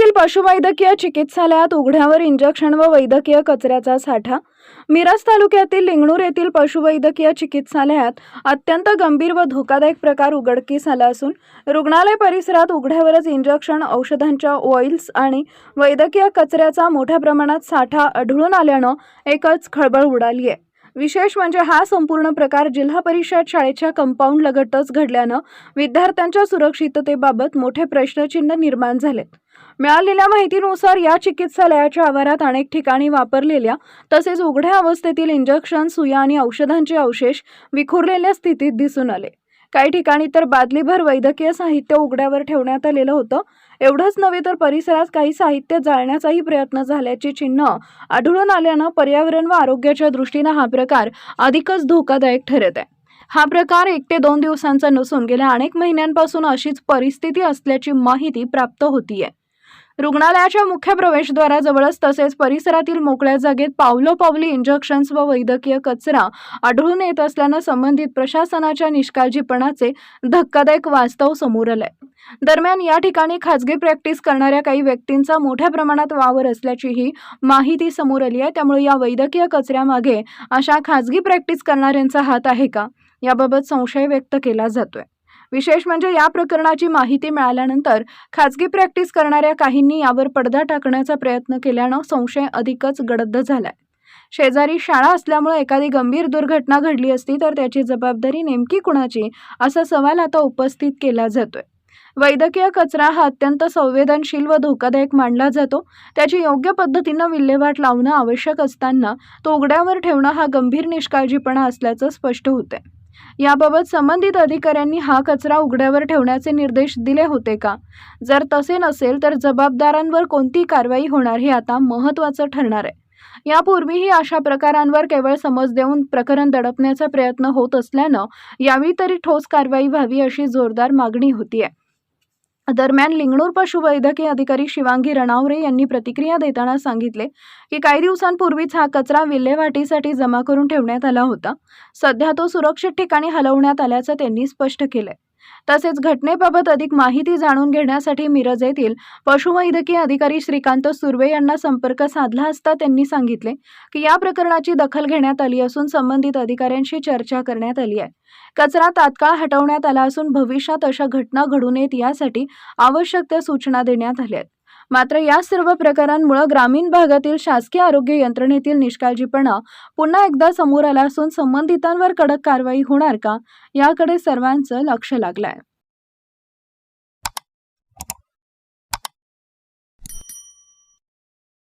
येथील पशुवैद्यकीय चिकित्सालयात उघड्यावर इंजेक्शन व वैद्यकीय कचऱ्याचा साठा। मिरज तालुक्यातील लिंगणूर येथील पशुवैद्यकीय चिकित्सालयात अत्यंत गंभीर व धोकादायक प्रकार उघडकीस आला असून रुग्णालय परिसरात उघड्यावरच इंजेक्शन, औषधांच्या ऑइल्स आणि वैद्यकीय कचऱ्याचा मोठ्या प्रमाणात साठा आढळून आल्याने एकच खळबळ उडाली आहे। विशेष म्हणजे हा संपूर्ण प्रकार जिल्हा परिषद शाळेच्या कंपाऊंड लगतच घडल्याने विद्यार्थ्यांच्या सुरक्षिततेबाबत मोठे प्रश्नचिन्ह निर्माण झालेत। मिळालेल्या माहितीनुसार या चिकित्सालयाच्या आवारात अनेक ठिकाणी वापरलेल्या तसेच उघड्या अवस्थेतील इंजेक्शन, सुया आणि औषधांचे अवशेष विखुरलेल्या स्थितीत दिसून आले। काही ठिकाणी तर बादलीभर वैद्यकीय साहित्य उघड्यावर ठेवण्यात आलेलं होतं। एवढंच नव्हे तर परिसरात काही साहित्य जाळण्याचाही प्रयत्न झाल्याची चिन्ह आढळून आल्याने पर्यावरण व आरोग्याच्या दृष्टीने हा प्रकार अधिकच धोकादायक ठरत आहे। हा प्रकार 1 ते 2 दिवसांचा नसून गेल्या अनेक महिन्यांपासून अशीच परिस्थिती असल्याची माहिती प्राप्त होतीये। रुग्णालयाच्या मुख्य प्रवेशद्वाराजवळच तसेच परिसरातील मोकळ्या जागेत पावलोपावली इंजेक्शन्स व वैद्यकीय कचरा आढळून येत असल्याने संबंधित प्रशासनाच्या निष्काळजीपणाचे धक्कादायक वास्तव समोर आलंय। दरम्यान या ठिकाणी खासगी प्रॅक्टिस करणाऱ्या काही व्यक्तींचा मोठ्या प्रमाणात वावर असल्याचीही माहिती समोर आली आहे। त्यामुळे या वैद्यकीय कचऱ्यामागे अशा खासगी प्रॅक्टिस करणाऱ्यांचा हात आहे का, याबाबत संशय व्यक्त केला जातोय। विशेष म्हणजे या प्रकरणाची माहिती मिळाल्यानंतर खासगी प्रॅक्टिस करणाऱ्या काहींनी यावर पडदा टाकण्याचा प्रयत्न केल्याने संशय अधिकच गडद झालाय। शेजारी शाळा असल्यामुळे एखादी गंभीर दुर्घटना घडली असती तर त्याची जबाबदारी नेमकी कुणाची, असा सवाल आता उपस्थित केला जातोय। वैद्यकीय कचरा हा अत्यंत संवेदनशील व धोकादायक मानला जातो। त्याची योग्य पद्धतीने विल्हेवाट लावणं आवश्यक असताना तो उघड्यावर ठेवणं हा गंभीर निष्काळजीपणा असल्याचं स्पष्ट होतंय। याबाबत संबंधित अधिकाऱ्यांनी हा कचरा उघड्यावर ठेवण्याचे निर्देश दिले होते का? जर तसे नसेल तर जबाबदारांवर कोणती कारवाई होणार हे आता महत्त्वाचं ठरणार आहे। यापूर्वीही अशा प्रकारांवर केवळ समज देऊन प्रकरण दडपण्याचा प्रयत्न होत असल्यानं यावेळी तरी ठोस कारवाई व्हावी अशी जोरदार मागणी होतीये। दरम्यान लिंगणूर पशुवैद्यकीय अधिकारी शिवांगी रणावरे यांनी प्रतिक्रिया देताना सांगितले की काही दिवसांपूर्वीच हा कचरा विल्हेवाटीसाठी जमा करून ठेवण्यात आला होता। सध्या तो सुरक्षित ठिकाणी हलवण्यात आल्याचं त्यांनी स्पष्ट केलंय। तसेच घटनेबाबत अधिक माहिती जाणून घेण्यासाठी मिरज येथील पशुवैद्यकीय अधिकारी श्रीकांत सुर्वे यांना संपर्क साधला असता त्यांनी सांगितले की या प्रकरणाची दखल घेण्यात आली असून संबंधित अधिकाऱ्यांशी चर्चा करण्यात आली आहे। कचरा तात्काळ हटवण्यात आला असून भविष्यात अशा घटना घडू नयेत यासाठी आवश्यक त्या सूचना देण्यात आल्या आहेत। मात्र या सर्व प्रकारांमुळे ग्रामीण भागातील शासकीय आरोग्य यंत्रणेतील निष्काळजीपणा पुन्हा एकदा समोर आला असून संबंधितांवर कडक कारवाई होणार का, याकडे सर्वांचं लक्ष लागलंय।